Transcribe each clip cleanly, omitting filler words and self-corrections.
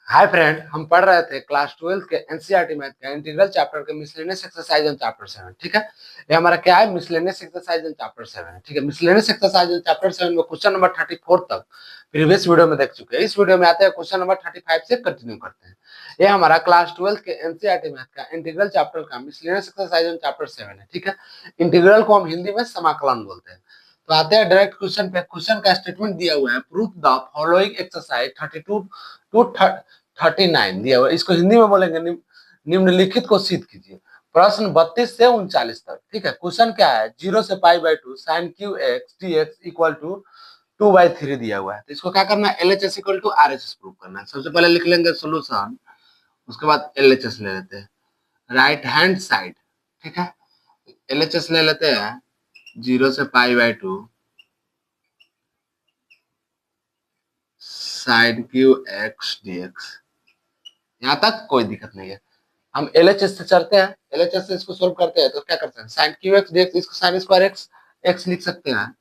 Hi friend, हम पढ़ रहे थे क्लास 12 के एनसीईआरटी मैथ का इंटीग्रल चैप्टर के मिसलेनियस एक्सरसाइज एंड चैप्टर 7। ठीक है, ये हमारा क्या है, मिसलेनियस एक्सरसाइज एंड चैप्टर 7। ठीक है, मिसलेनियस एक्सरसाइज एंड चैप्टर 7 में क्वेश्चन नंबर 34 तक प्रीवियस वीडियो में देख चुके हैं। इस वीडियो में आते हैं क्वेश्चन नंबर 35 से कंटिन्यू करते हैं। ये हमारा क्लास 12 के एनसीईआरटी मैथ का इंटीग्रल चैप्टर का मिसलेनियस एक्सरसाइज एंड चैप्टर 7 है। ठीक है, इंटीग्रल को हम हिंदी में समाकलन बोलते हैं। तो आते हैं डायरेक्ट क्वेश्चन पे। क्वेश्चन का स्टेटमेंट दिया हुआ है, proof the following exercise 32 to 39 दिया हुआ है। इसको हिंदी में बोलेंगे निम्नलिखित को सिद्ध कीजिए। प्रश्न 32 से 39 तक। ठीक है, क्वेश्चन क्या है, 0 से π/2 sin cube x d x equal to 2/3 दिया हुआ है। तो इसको क्या करना है, LHS equal to RHS prove करना है। सबसे पहले लिख लेंगे सोल्यूशन, उसके बाद LHS ले लेते हैं राइट हैंड साइड। ठीक है, LHS ले लेते हैं 0 से π/2 sin cube x d x. यहाँ तक कोई दिक्कत नहीं है। हम LHS से चलते हैं, LHS से इसको सोल्व करते हैं। तो क्या करते हैं, साइन क्यू एक्स dx, इसको साइन स्क्वायर एक्स एक्स लिख सकते हैं।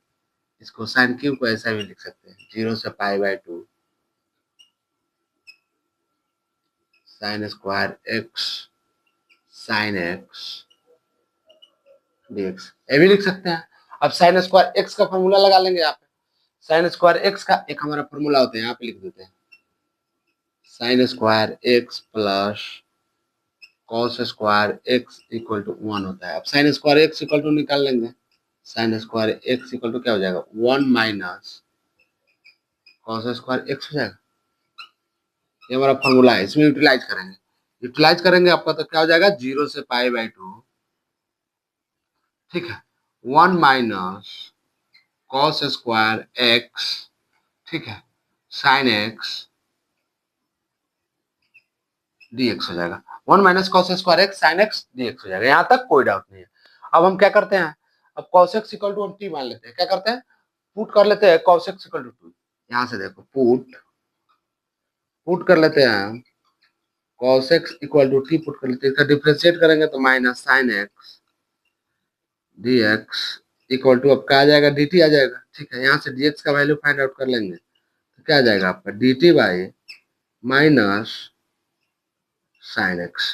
इसको साइन क्यू को ऐसा भी लिख सकते हैं, 0 से π/2 sine square x sine x dx, ये भी लिख सकते हैं। अब साइन स्क्वायर एक्स का फॉर्मूला लगा लेंगे यहाँ पे। साइन स्क्वायर एक्स का एक हमारा फॉर्मूला होता है, यहाँ पे लिख देते हैं sine square x plus cos square x equal to 1 होता है। अब sine square x equal to निकाल लेंगे। Sine square x equal to क्या हो जाएगा, 1 माइनस कॉस स्क्वायर एक्स हो जाएगा। ये हमारा फॉर्मूला है, इसमें यूटिलाइज करेंगे। यूटिलाइज करेंगे आपका तो क्या हो जाएगा, 0 से π/2। ठीक है, 1 माइनस कॉस स्क्वायर एक्स, ठीक है, साइन एक्स dx हो जाएगा। 1 minus cos square x sine x dx हो जाएगा। यहाँ तक कोई डाउट नहीं है। अब हम क्या करते हैं, अब cos x इक्वल टू हम t मान लेते हैं। क्या करते हैं, पुट कर लेते हैं cos x इक्वल टू 2। यहाँ से देखो, पुट कर लेते हैं cos x equal to t, put कर लेते हैं। इसका डिफरेंशिएट करेंगे तो minus sine x dx equal to अब क्या आ जाएगा, dt आ जाएगा। ठीक है, यहाँ से dx का वैल्यू फाइंड आउट कर लेंगे तो क्या आ जाएगा आपका, dt by minus sine x,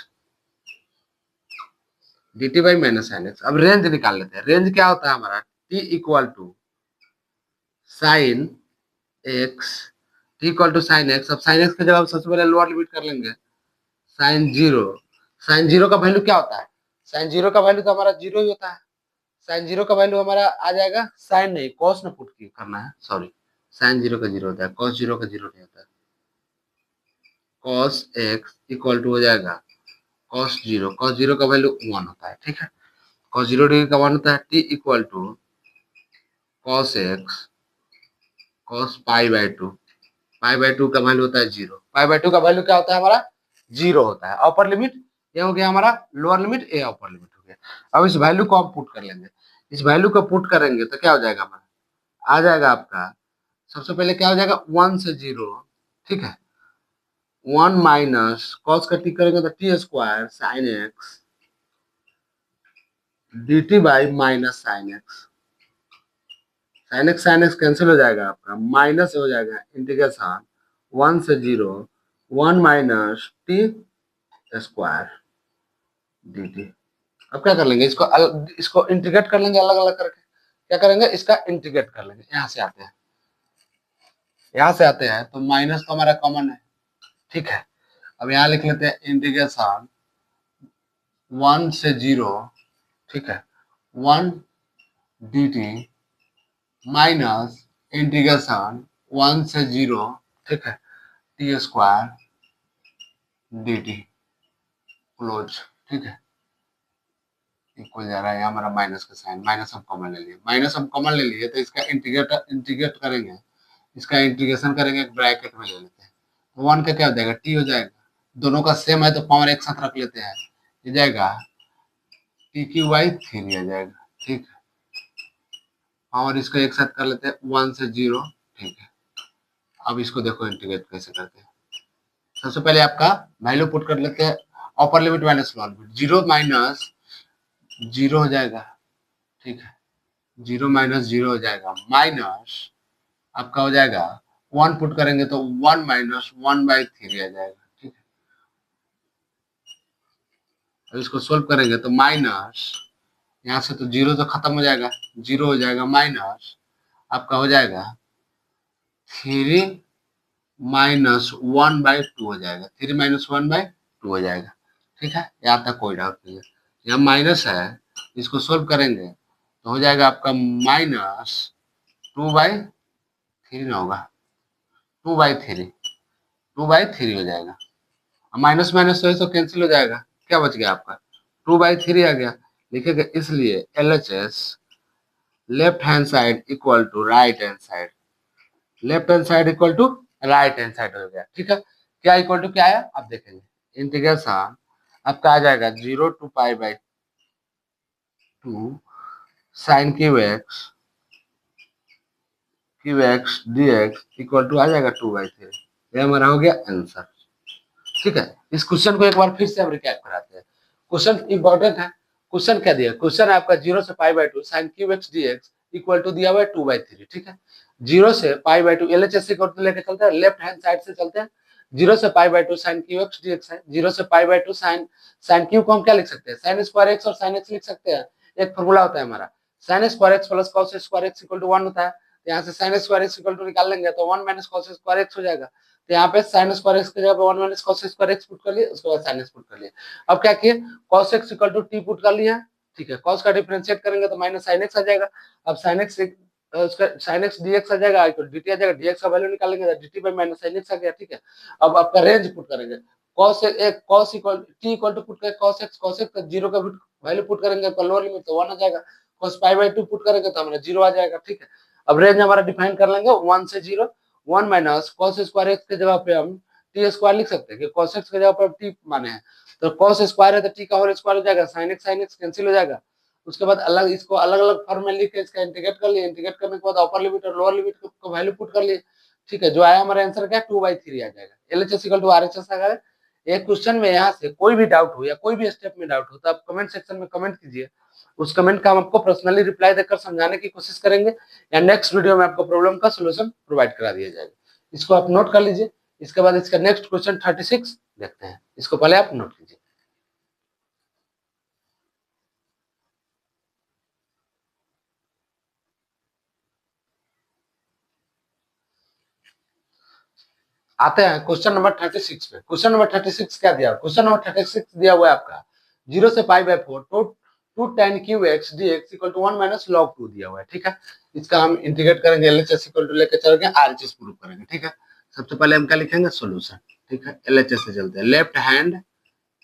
dt by minus sine x. अब रेंज निकाल लेते हैं। रेंज क्या होता है हमारा, t equal to sine x, t equal to sine x. अब साइन एक्स की जगह सबसे पहले लोअर लिमिट कर लेंगे, साइन जीरो। साइन जीरो का वैल्यू क्या होता है, साइन जीरो का वैल्यू तो हमारा जीरो ही होता है। साइन जीरो का वैल्यू हमारा आ जाएगा, साइन नहीं कॉस में पुट की करना है, सॉरी। साइन जीरो का जीरो होता है, कॉस जीरो का जीरो नहीं होता है। कॉस एक्स इक्वल टू हो जाएगा कॉस जीरो का वैल्यू 1 होता है। ठीक है, कॉस जीरो डिग्री का 1 होता है। T equal to cos x cos π/2, π/2 का वैल्यू होता है 0। π/2 का वैल्यू क्या होता है हमारा, 0 होता है। अपर लिमिट ये हो गया हमारा, लोअर लिमिट ए अपर लिमिट हो गया। अब इस वैल्यू को हम पुट कर लेंगे। इस वैल्यू को पुट करेंगे तो क्या हो जाएगा हमारा, आ जाएगा आपका, सबसे पहले क्या हो जाएगा 1 से 0। ठीक है, 1 माइनस कॉस का टी करेंगे तो T square sine x dt by minus sine x cancel हो जाएगा आपका, माइनस हो जाएगा इंटीग्रेशन 1 से 0 1 माइनस टी स्क्वायर dt। अब क्या कर लेंगे, इसको इंटीग्रेट कर लेंगे अलग अलग करके। क्या करेंगे, इसका इंटीग्रेट कर लेंगे। यहाँ से आते हैं, यहाँ से आते हैं तो माइनस तो हमारा कॉमन है। ठीक है, अब यहाँ लिख लेते हैं इंटीग्रेशन 1 से 0, ठीक है, 1 dt माइनस इंटीग्रेशन 1 से 0, ठीक है, टी स्क्वायर dt क्लोज। ठीक है, इक्वल जा रहा है, हमारा माइनस का साइन, माइनस हम कॉमन ले लिए। माइनस हम कॉमन ले लिए तो इसका इंटीग्रेट करेंगे, इसका इंटीग्रेशन करेंगे, एक ब्रैकेट में ले लेते हैं। 1 का क्या हो जाएगा, टी हो जाएगा। दोनों का सेम है तो पावर एक साथ रख लेते हैं, ये जाएगा t³ 3 आ जाएगा। ठीक है, पावर इसको एक साथ कर लेते हैं 1 से 0। ठीक है, अब इसको देखो इंटीग्रेट कैसे करते हैं। सबसे पहले आपका वैल्यू पुट कर लेते हैं, upper limit minus lower limit, 0 minus 0 हो जाएगा। ठीक है, 0 माइनस 0 हो जाएगा, माइनस आपका हो जाएगा 1 पुट करेंगे तो 1 माइनस 1/3 आ जाएगा। अब इसको सोल्व करेंगे तो माइनस, यहाँ से तो जीरो तो खत्म हो जाएगा, जीरो हो जाएगा, माइनस आपका हो जाएगा 3 - 1/2 हो जाएगा, 3 - 1/2 हो जाएगा। ठीक है, यहाँ तक कोई डाउट नहीं है। यहाँ माइनस है, इसको सोल्व करेंगे तो हो जाएगा आपका -2/3 ना होगा, 2/3, 2/3 हो जाएगा। माइनस माइनस तो कैंसिल हो जाएगा, क्या बच गया आपका 2/3 आ गया। लिखेगा इसलिए LHS left hand side equal to right hand side, left hand side equal to right hand side हो गया। ठीक है, क्या इक्वल टू क्या आया आप देखेंगे, इंटीग्रेशन आपका आ जाएगा 0 to π/2 sine cube x dx equal to आ जाएगा 2/3। ये हमारा हो गया आंसर। ठीक है, इस क्वेश्चन को एक बार फिर से हम रिकैप कराते हैं। क्वेश्चन इंपॉर्टेंट है। क्वेश्चन क्या दिया, क्वेश्चन आपका 0 से π/2 sine cube x dx equal to दिया हुआ है 2/3। ठीक है, 0 से π/2 LHS इक्वल टू लेके चलते हैं, लेफ्ट हैंड साइड से चलते हैं। 0 से π/2 साइन क्यू एक्स dx है, 0 से π/2 साइन क्यू को हम क्या लिख सकते हैं, साइन स्क्वायर एक्स और साइन एक्स लिख सकते हैं। एक फॉर्मूला होता है हमारा, sine square x plus cos square x equal to 1 होता है। यहाँ से sine square x equal to निकाल लेंगे तो 1 - कॉस स्क्वायर एक्स हो जाएगा। तो यहाँ पे साइन स्क्वायर एक्स की जगह पे 1 - कॉस स्क्वायर एक्स पुट कर लिए, उसके बाद साइन एक्स पुट कर लिए। अब क्या किए, cos x equal to t put कर लिया। ठीक है, कॉस का डिफरेंशिएट करेंगे तो माइनस साइन एक्स आ जाएगा। अब साइन एक्स उसका साइन एक्स डीएक्स आ जाएगा, इक्वल dt आ जाएगा, dx का वैल्यू निकालेंगे तो dt by minus sine x आ गया। ठीक है, अब आपका रेंज पुट करेंगे, cos equal t equal to put करें cos x का 0 का वैल्यू पुट करेंगे तो लोअर लिमिट तो 1 आ जाएगा, cos π/2 पुट करेंगे तो हमारा 0 आ जाएगा। ठीक है, अब रेंज हमारा डिफाइन कर लेंगे 1 से 0, 1 - cos स्क्वायर एक्स के जगह पे हम टी स्क्वायर लिख सकते हैं कि cos x के जगह पर टी माने हैं, तो cos स्क्वायर है तो टी का होल स्क्वायर हो जाएगा, sin x कैंसिल हो जाएगा। उसके बाद अलग इसको अलग अलग फॉर्म में लिख के इसका इंटीग्रेट कर लिए, इंटीग्रेट करने के बाद अपर लिमिट और लोअर लिमिट को वैल्यू पुट कर लिए। ठीक है, जो आया हमारा आंसर क्या 2/3 आ जाएगा। LHS इक्वल टू RHS आ गया। एक क्वेश्चन में यहाँ से कोई भी डाउट हो या कोई भी स्टेप में डाउट हो तो आप कमेंट सेक्शन में कमेंट कीजिए, उस कमेंट का हम आपको पर्सनली रिप्लाई देकर समझाने की कोशिश करेंगे या नेक्स्ट वीडियो में आपको प्रॉब्लम का सोल्यूशन प्रोवाइड करा दिया जाएगा। इसको आप नोट कर लीजिए। इसके बाद इसका नेक्स्ट क्वेश्चन 36 देखते हैं, इसको पहले आप नोट कीजिए। आते हैं क्वेश्चन नंबर 36 पे। क्वेश्चन नंबर 36 क्या दिया, क्वेश्चन नंबर 36 दिया हुआ है आपका 0 से π/4 two tan cube x dx equal to 1 - log 2 दिया हुआ है। ठीक है, इसका हम इंटीग्रेट करेंगे, LHS इक्वल टू लेके चल के RHS प्रूव करेंगे। ठीक है, सबसे पहले हम क्या लिखेंगे, सॉल्यूशन। ठीक है, LHS से चलते हैं, लेफ्ट हैंड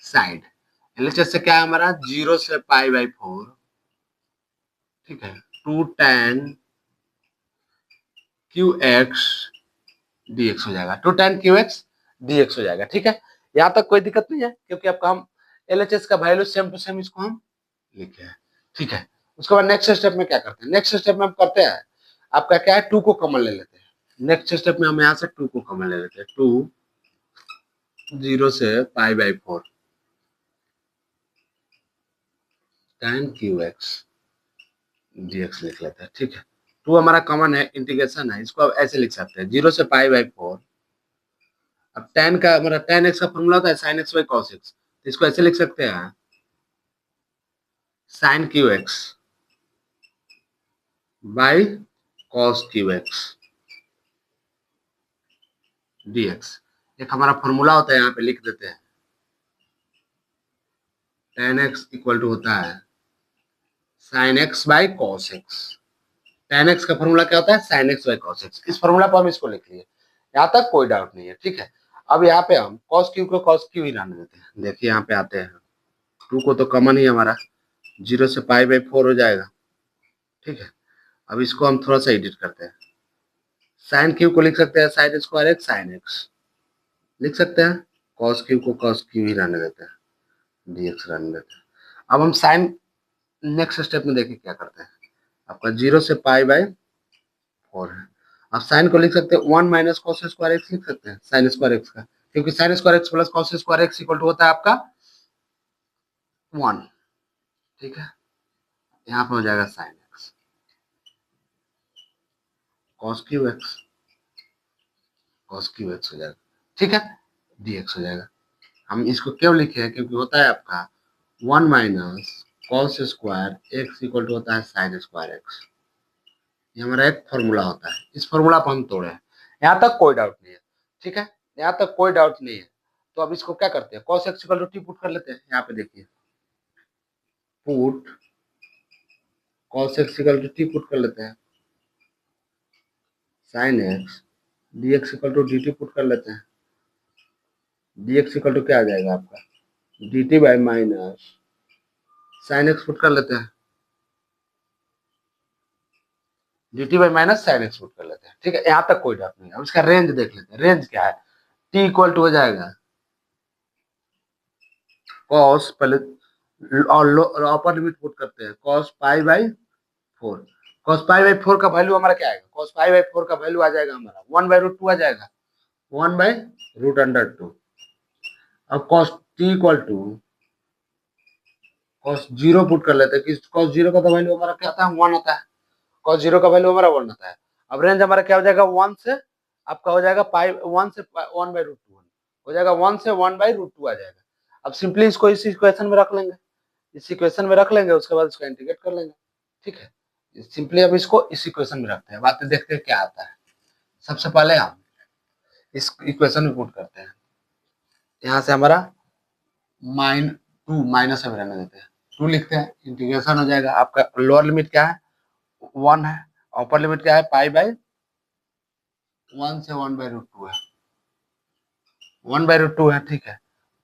साइड LHS से क्या है हमारा 0 से π/4, ठीक है, two tan q x dx हो जाएगा, two tan q x dx हो जाएगा। ठीक है, यहाँ तक कोई दिक्कत नहीं है क्योंकि आपका हम LHS का वैल्यू सेम टू सेम इसको हम लिखे हैं। ठीक है, उसके बाद नेक्स्ट स्टेप में क्या करते हैं, नेक्स्ट स्टेप में हम करते हैं आपका क्या है 2 को कॉमन ले लेते हैं। नेक्स्ट स्टेप में हम यहाँ से 2 को कॉमन ले लेते हैं, 2 0 से π/4 tan क्यू एक्स dx लिख लेते हैं। ठीक है, 2 हमारा कॉमन है, इंटीग्रेशन है, इसको अब ऐसे लिख सकते हैं 0 से π/4। अब tan का हमारा tan x का फॉर्मूला होता है sin x by cos x, तो इसको ऐसे लिख सकते हैं sin cube x by cos Q x dx। एक हमारा फॉर्मूला होता है, यहाँ पे लिख देते हैं, tan x इक्वल टू होता है sin x by cos x। tan x का फॉर्मूला क्या होता है, sin x by cos x। इस फॉर्मूला पर हम इसको लिख लिए, यहाँ तक कोई डाउट नहीं है। ठीक है, अब यहाँ पे हम cos q को cos q ही रहने देते हैं। देखिए यहाँ पे आते हैं, 2 को तो कॉमन ही हमारा 0 से π/4 हो जाएगा। ठीक है, अब इसको हम थोड़ा सा एडिट करते हैं, साइन क्यू को लिख सकते हैं sine square x sine x लिख सकते हैं, कॉस क्यू को कॉस क्यू ही रहने देते हैं, dx रहने देते हैं। अब हम साइन नेक्स्ट स्टेप में देखिए क्या करते हैं, आपका 0 से π/4 है। अब साइन को लिख सकते हैं 1 - कॉस स्क्वायर एक्स लिख सकते हैं, साइन स्क्वायर एक्स का, क्योंकि sine square x plus cos square x equal to होता है आपका 1। ठीक है, यहाँ पे हो जाएगा sine x cos Q x हो जाएगा। ठीक है, dx हो जाएगा। हम इसको क्यों लिखे हैं, क्योंकि होता है आपका 1 minus cos square x equal to होता है साइन स्क्वायर एक्स। ये हमारा एक फॉर्मूला होता है, इस फॉर्मूला को हम तोड़े हैं। यहाँ तक कोई डाउट नहीं है, ठीक है, यहाँ तक कोई डाउट नहीं है। तो अब इसको क्या करते हैं, cos x equal to t put कर लेते हैं। यहाँ पे देखिए, put cos x equal to t put कर लेते हैं, sine x d x equal to d t put कर लेते हैं। डी एक्स इक्वल टू क्या आ जाएगा आपका, D T by minus sine x put कर लेते हैं, D T by minus sine x put कर लेते हैं। ठीक है, यहाँ तक कोई डाउट नहीं है। अब इसका रेंज देख लेते हैं, रेंज क्या है, टी इक्वल टू हो जाएगा कॉस, पहले और अपर लिमिट पुट करते हैं, cos pi by 4। Cos pi by 4 का वैल्यू हमारा क्या आएगा, कॉस पाई बाई 4 का वैल्यू आ जाएगा हमारा 1/√2 आ जाएगा, 1/√2। अब cos t equal to cos zero put कर लेते हैं कि कॉस जीरो का तो वैल्यू हमारा क्या आता है, 1 आता है। कॉस जीरो का वैल्यू हमारा 1 आता है। अब रेंज हमारा क्या हो जाएगा, 1 से आपका हो जाएगा पाई 1 से 1/√2 हो जाएगा, 1 से 1/√2 आ जाएगा। अब सिंपली इसको इस इक्वेशन में रख लेंगे, इस इक्वेशन में रख लेंगे, उसके बाद इसको इंटीग्रेट कर लेंगे। ठीक है, सिंपली अब इसको इस इक्वेशन में रखते हैं, बातें देखते हैं क्या आता है। सबसे पहले हम इस इक्वेशन में पुट करते हैं, यहाँ से हमारा -2 माइनस में रहने देते हैं, 2 लिखते हैं, इंटीग्रेशन हो जाएगा। आपका लोअर लिमिट क्या है, 1 है, अपर लिमिट क्या है, पाई बाई 1 से 1/√2 है, 1/√2 है। ठीक है,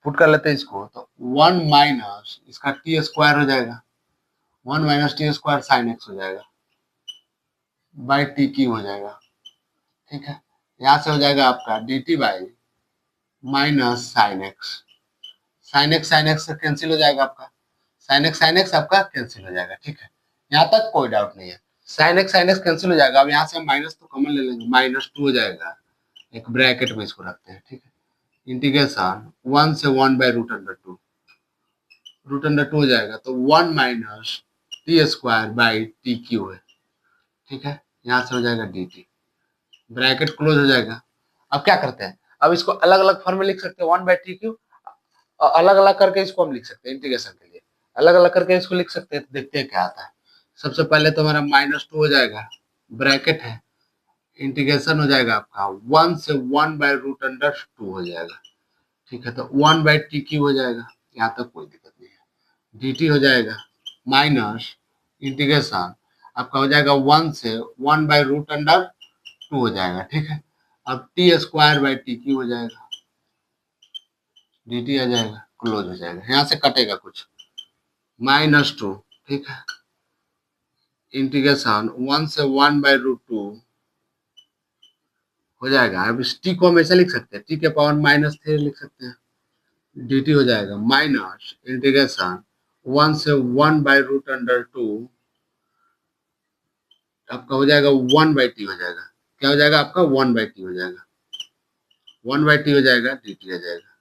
पुट कर लेते हैं इसको, तो 1 माइनस इसका टी स्क्वायर हो जाएगा, 1 minus t square sine x हो जाएगा बाई टी क्यू हो जाएगा। ठीक है, यहाँ से हो जाएगा आपका D T by minus sine x से कैंसिल हो जाएगा आपका, साइन एक्स आपका कैंसिल हो जाएगा। ठीक है, यहाँ तक कोई डाउट नहीं है, साइन एक्स कैंसिल हो जाएगा। अब यहाँ से हम माइनस तो कॉमन ले लेंगे, -2 हो जाएगा, एक ब्रैकेट में इसको रखते हैं। ठीक है, इंटीग्रेशन 1 से 1/√2 √2 हो जाएगा, तो 1 minus t square by T Q है। ठीक है, यहाँ से हो जाएगा डी टी, ब्रैकेट क्लोज हो जाएगा। अब क्या करते हैं, अब इसको अलग अलग फॉर्म में लिख सकते हैं, 1/टी क्यू अलग अलग करके इसको हम लिख सकते हैं, इंटीग्रेशन के लिए अलग अलग करके इसको लिख सकते हैं। तो देखते हैं क्या आता है। सबसे पहले तो हमारा -2 हो जाएगा, ब्रैकेट है, इंटीग्रेशन हो जाएगा आपका 1 से 1/√2 हो जाएगा। ठीक है, तो 1/टी क्यू हो जाएगा, यहाँ तक कोई दिक्कत नहीं है। डी टी हो जाएगा माइनस इंटीग्रेशन आपका हो जाएगा 1 से 1/√2 हो जाएगा। ठीक है, अब T square by T Q हो जाएगा, डी टी आ जाएगा, क्लोज हो जाएगा, यहाँ से कटेगा कुछ, -2। ठीक है, इंटीग्रेशन 1 से 1/√2 हो जाएगा। अब इस टी को हम ऐसे लिख सकते हैं, टी के पावर -3 लिख सकते हैं, डी टी हो जाएगा माइनस इंटीग्रेशन 1 से 1/√2 आपका हो जाएगा 1/टी हो जाएगा, क्या हो जाएगा आपका 1/टी हो जाएगा, 1/टी हो जाएगा, डी टी आ जाएगा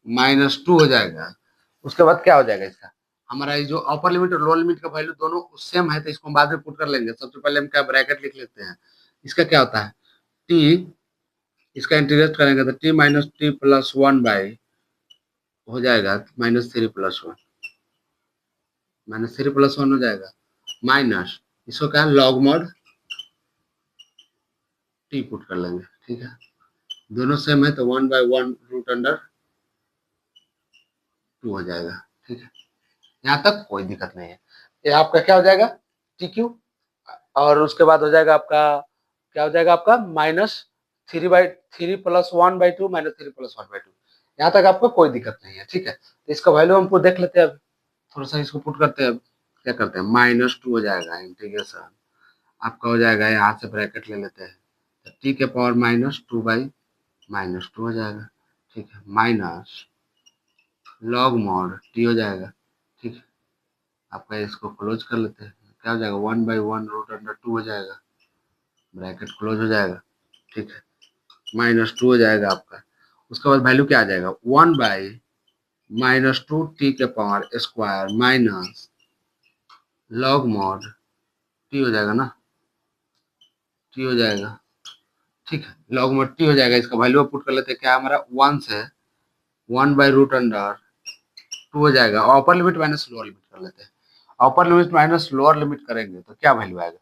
-2 हो जाएगा। उसके बाद क्या हो जाएगा इसका, हमारा ये जो अपर लिमिट और लोअर लिमिट का वैल्यू दोनों सेम है, तो इसको हम बाद में पुट कर लेंगे। सबसे पहले हम क्या ब्रैकेट लिख लेते हैं, इसका क्या होता है टी, इसका इंटीग्रेट करेंगे तो T minus T plus 1 by हो जाएगा -3 + 1, -3 + 1 हो जाएगा, माइनस इसको क्या लॉग मॉड टी पुट कर लेंगे। ठीक है, दोनों सेम है तो 1/1√2 हो जाएगा। ठीक है, यहाँ तक कोई दिक्कत नहीं है। ये आपका क्या हो जाएगा टी क्यू, और उसके बाद हो जाएगा आपका क्या हो जाएगा आपका -3/3 + 1/2 -3 + 1/2। यहाँ तक आपको कोई दिक्कत नहीं है। ठीक है, तो इसका वैल्यू हमको देख लेते हैं, अब थोड़ा सा इसको पुट करते हैं। अब क्या करते हैं, -2 हो जाएगा, इंटीग्रेशन आपका हो जाएगा, यहाँ से ब्रैकेट ले लेते हैं, तो टी के पावर -2/-2 हो जाएगा। ठीक है, माइनस लॉग मॉड टी हो जाएगा। ठीक है, आपका इसको क्लोज कर लेते हैं, क्या हो जाएगा 1/1√2 हो जाएगा, ब्रैकेट क्लोज हो जाएगा। ठीक है, -2 हो जाएगा आपका। उसके बाद वैल्यू क्या आ जाएगा 1/-2 टी के power square minus log mod T हो जाएगा ना, टी हो जाएगा। ठीक है, लॉग मॉड टी हो जाएगा, इसका वैल्यू पुट कर लेते हैं, क्या हमारा 1 से 1/√2 हो जाएगा। Upper limit minus lower limit कर लेते हैं। Upper limit minus lower limit करेंगे तो क्या वैल्यू आएगा?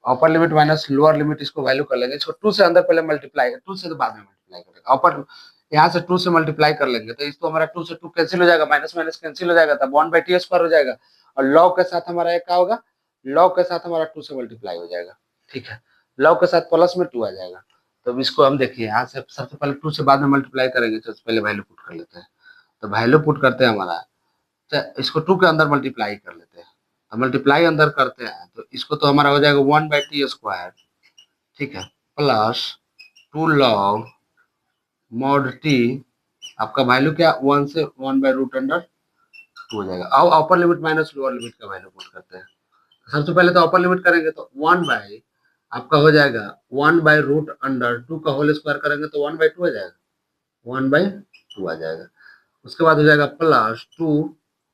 Upper limit minus lower limit, इसको वैल्यू कर लेंगे। इसको 2 से अंदर पहले मल्टीप्लाई, 2 से तो बाद में मल्टीप्लाई करेंगे। अपर यहाँ से 2 से मल्टीप्लाई कर लेंगे तो इसको हमारा 2 से 2 कैंसिल हो जाएगा, माइनस माइनस कैंसिल हो जाएगा, तब 1/t² हो जाएगा। और लॉग के साथ हमारा एक क्या होगा? लॉग के साथ हमारा 2 से मल्टीप्लाई हो जाएगा। ठीक है, लॉग के साथ प्लस में 2 आ जाएगा। तो इसको हम देखिए यहाँ से सबसे पहले 2 से बाद में मल्टीप्लाई करेंगे तो पहले वैल्यू पुट कर लेते हैं। तो वैल्यू पुट करते हैं हमारा, तो इसको 2 के अंदर मल्टीप्लाई कर लेते हैं। तो मल्टीप्लाई अंदर करते हैं तो इसको तो हमारा हो जाएगा 1/t²। ठीक है, प्लस 2 लॉग मॉड टी, आपका वैल्यू क्या 1 से 1/√2 हो जाएगा। अब upper limit minus lower limit का वैल्यू पुट करते हैं। सबसे पहले तो अपर लिमिट करेंगे तो 1 बाई आपका हो जाएगा 1/√2 का होल स्क्वायर करेंगे तो 1/2 हो जाएगा, 1/2 आ जाएगा। उसके बाद हो जाएगा प्लस 2,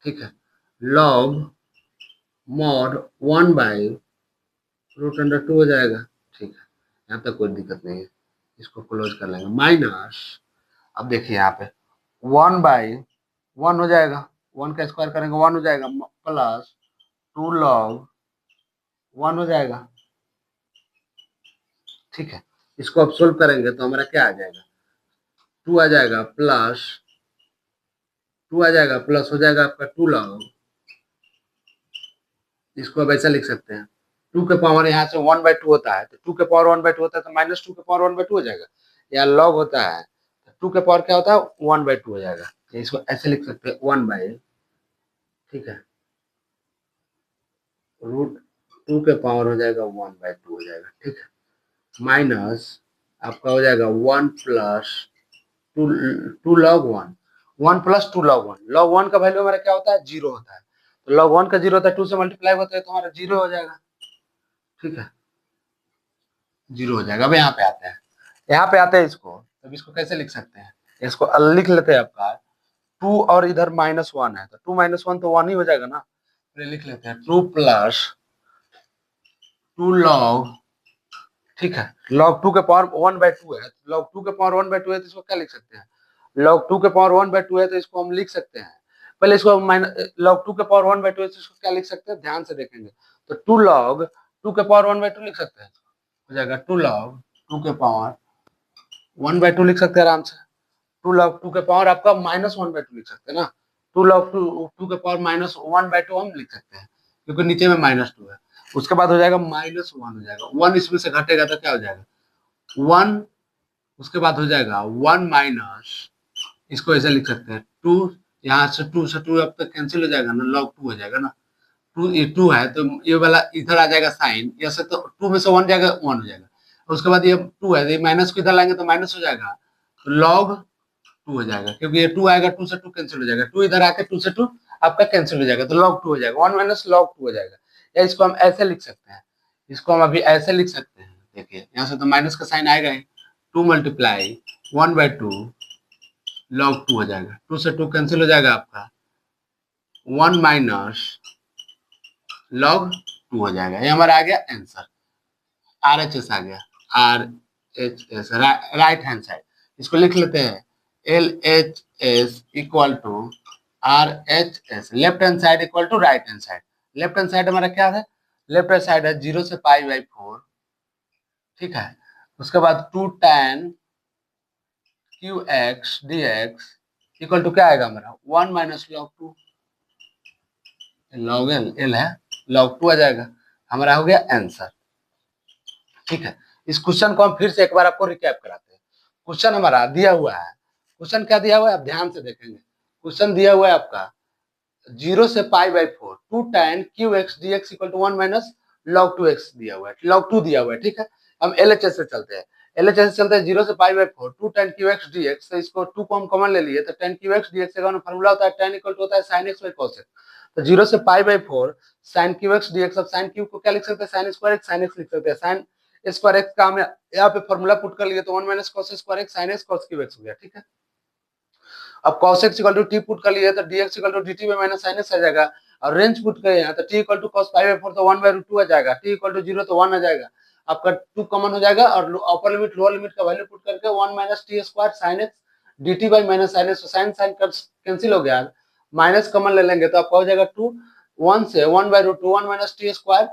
ठीक है, लॉग मॉड 1/√2 हो जाएगा। ठीक है, यहाँ तक कोई दिक्कत नहीं है, इसको क्लोज कर लेंगे। माइनस, अब देखिए यहाँ पे 1/1 हो जाएगा, 1 का स्क्वायर करेंगे 1 हो जाएगा, प्लस 2 लॉग 1 हो जाएगा। ठीक है, इसको अब सोल्व करेंगे तो हमारा क्या आ जाएगा? 2 आ जाएगा, प्लस 2 आ जाएगा, प्लस हो जाएगा आपका 2 लॉग, इसको अब ऐसा लिख सकते हैं 2 के पावर यहाँ से 1/2 होता है तो 2 के पावर 1/2 होता है तो माइनस 2 के पावर 1/2 हो जाएगा। या लॉग होता है तो 2 के पावर क्या होता है? 1/2 हो जाएगा। तो इसको ऐसे लिख सकते हैं 1/, ठीक है, √2 के पावर हो जाएगा 1/2 हो जाएगा। ठीक है, माइनस आपका हो जाएगा 1 plus 2 log 1, 1 plus 2 log 1। Log 1 का वैल्यू हमारा क्या होता है? 0 होता है। तो लॉग 1 का 0 होता है, 2 से मल्टीप्लाई होता है तो हमारा 0 हो जाएगा। ठीक है, 0 हो जाएगा। अब यहाँ पे आते हैं, यहाँ पे आते हैं इसको, तब इसको कैसे लिख सकते हैं? इसको लिख लेते हैं आपका 2 और इधर -1 है तो 2 - 1 तो 1 ही हो जाएगा ना। पहले लिख लेते हैं 2 प्लस 2 लॉग, ठीक है, लॉग 2 के पावर 1/2 है, लॉग 2 के पावर 1/2 है तो इसको क्या लिख सकते हैं? लॉग 2 के पावर 1/2 है तो इसको हम लिख सकते हैं, पहले इसको लॉग 2 के पावर 1/2 है तो इसको क्या लिख सकते हैं? ध्यान से देखेंगे तो 2 लॉग 2 के पावर 1/2 लिख सकते हैं, हो जाएगा 2 लॉग 2 के पावर 1/2 लिख सकते हैं आराम से। 2 लॉग 2 के पावर आपका -1/2 लिख सकते हैं ना। 2 लॉग 2 के पावर -1/2 हम लिख सकते हैं क्योंकि नीचे में -2 है। उसके बाद हो जाएगा -1 हो जाएगा, 1 इसमें से घटेगा तो क्या हो जाएगा? 1। उसके बाद हो जाएगा 1 माइनस, इसको ऐसे लिख सकते हैं 2, यहाँ से 2 से 2 अब तक कैंसिल हो जाएगा ना, log 2 हो जाएगा ना। 2 ये 2 है तो ये वाला इधर आ जाएगा साइन, ऐसे तो 2 में से 1 जाएगा 1 हो जाएगा। उसके बाद ये 2 है, ये माइनस को इधर लाएंगे तो माइनस हो जाएगा, तो log 2 हो जाएगा क्योंकि ये 2 आएगा, 2 से 2 कैंसिल हो जाएगा, 2 इधर आके 2 से 2 आपका कैंसिल हो जाएगा तो log 2 हो जाएगा, 1 माइनस log 2 हो जाएगा। या इसको हम ऐसे लिख सकते हैं, इसको हम अभी ऐसे लिख सकते हैं, देखिए यहाँ से तो माइनस का साइन आएगा ही, 2 मल्टीप्लाई 1/2 log 2 हो जाएगा, 2 से 2 कैंसिल हो जाएगा आपका, 1 माइनस log 2 हो जाएगा। ये हमारा आ गया आंसर, RHS आ गया, RHS राइट हैंड साइड। इसको लिख लेते हैं LHS equal to RHS, left hand side equal to right hand side. Left hand side हमारा क्या है? लेफ्ट हैंड साइड है 0 से π/4, ठीक है। उसके बाद 2 tan QX dx equal to क्या आएगा हमारा? 1 माइनस log 2, log L है, log 2 आ जाएगा। हमारा हो गया आंसर। ठीक है, इस क्वेश्चन को हम फिर से एक बार आपको रिकैप कराते हैं। क्वेश्चन हमारा दिया हुआ है, क्वेश्चन क्या दिया हुआ है आप ध्यान से देखेंगे। क्वेश्चन दिया हुआ है आपका 0 से π/4, 2 tan QX dx equal to 1 minus log 2x दिया हुआ है, log 2 दिया हुआ है। ठीक है, हम LHS से चलते हैं, LHS से चलते हैं 0 से π/4, 2 tan QX dx, तो इसको 2 को हम कॉमन ले लिए तो tan QX dx का फॉर्मूला होता है tan इक्वल टू होता है sin x by cos x। तो 0 से π/4 sin QX dx, अब sin Q को क्या लिख सकते हैं? sin square x sin x लिख सकते हैं। sin स्क्वायर x का हम यहाँ पे फॉर्मूला पुट कर लिए तो 1 minus cos square x sin x cos QX हो गया। ठीक है, अब cos x equal to t put कर लिए तो dx equal to dt minus sin x आ जाएगा, और रेंज पुट करें यहाँ तो t इक्वल टू cos π/4 तो 1/√2 आ जाएगा, t इक्वल टू 0 तो 1 आ जाएगा, आपका 2 कॉमन हो जाएगा और अपर लिमिट लोअर लिमिट का वैल्यू पुट करके 1 minus t square sin x dt by minus sine x, sine sine cancel हो गया, माइनस कॉमन ले लेंगे तो आपका हो जाएगा 2, 1 से 1 by root 2 1 minus t square,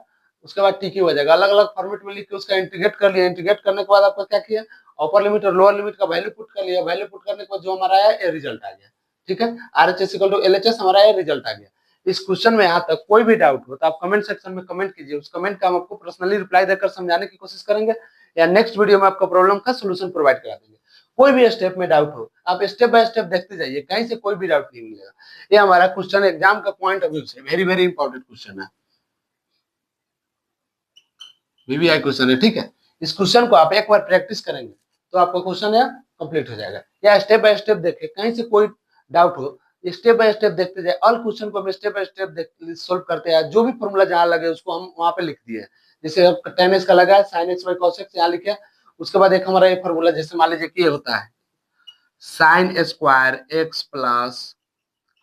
उसके बाद टी क्यू हो जाएगा। अलग अलग फॉर्मेट में लिख के उसका इंटीग्रेट कर लिया, इंटीग्रेट करने के बाद आपका क्या किया, अपर लिमिट और लोअर लिमिट का वैल्यू पुट कर लिया, वैल्यू पुट करने के बाद जो हमारा आया ये रिजल्ट आ गया। ठीक है, RHS इक्वल टू LHS हमारा ये रिजल्ट आ गया। इस क्वेश्चन में यहाँ तक कोई भी डाउट हो तो आप कमेंट सेक्शन में कमेंट कीजिए, उस कमेंट का हम आपको पर्सनली रिप्लाई देकर समझाने की कोशिश करेंगे, या नेक्स्ट वीडियो में आपको प्रॉब्लम का सोल्यूशन प्रोवाइड करा देंगे। कोई भी स्टेप में डाउट हो आप स्टेप बाय स्टेप देखते जाइए, कहीं से कोई भी डाउट नहीं मिलेगा। ये हमारा क्वेश्चन एग्जाम का पॉइंट ऑफ व्यू से वेरी वेरी इंपॉर्टेंट क्वेश्चन है, VVI क्वेश्चन है। ठीक है, इस क्वेश्चन को आप एक बार प्रैक्टिस करेंगे तो आपका क्वेश्चन यहाँ कंप्लीट हो जाएगा। या स्टेप बाय स्टेप देखें, कहीं से कोई डाउट हो स्टेप बाय स्टेप देखते जाए, ऑल क्वेश्चन को हम स्टेप बाय स्टेप सोल्व करते हैं, जो भी फॉर्मूला जहाँ लगे उसको हम वहां पे लिख दिए। जैसे tan x का लगा है sin x by cos x यहाँ लिखे, उसके बाद एक हमारा ये फॉर्मूला जैसे मान लीजिए कि ये होता है sin square x plus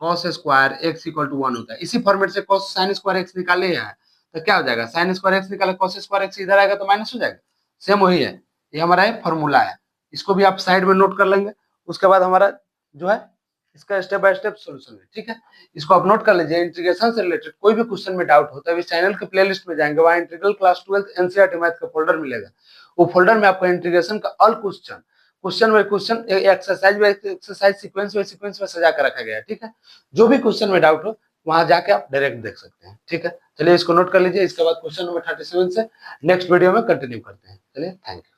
cos square x equal to 1 होता है, इसी फॉर्मेट से cos sin स्क्वायर x निकाले हैं तो क्या हो जाएगा, sin स्क्वायर x निकाले cos स्क्वायर x इधर आएगा तो माइनस हो जाएगा, सेम वही है। ये हमारा फॉर्मूला है, इसको भी आप साइड में नोट कर लेंगे। उसके बाद हमारा जो है इसका स्टेप बाय स्टेप सॉल्यूशन है। ठीक है, इसको आप नोट कर लीजिए। इंटीग्रेशन से रिलेटेड कोई भी क्वेश्चन में डाउट होता है इस चैनल के प्लेलिस्ट में जाएंगे, वहां इंटीग्रल क्लास 12 एनसीईआरटी मैथ का फोल्डर मिलेगा, वो फोल्डर में आपको इंटीग्रेशन का all question, question by question, exercise by exercise, sequence by sequence में सजा कर रखा गया है। ठीक है, जो भी क्वेश्चन में डाउट हो वहां जाके आप डायरेक्ट देख सकते हैं। ठीक है, चलिए इसको नोट कर लीजिए। इसके बाद क्वेश्चन नंबर 37 से नेक्स्ट वीडियो में कंटिन्यू करते हैं। चलिए, थैंक यू।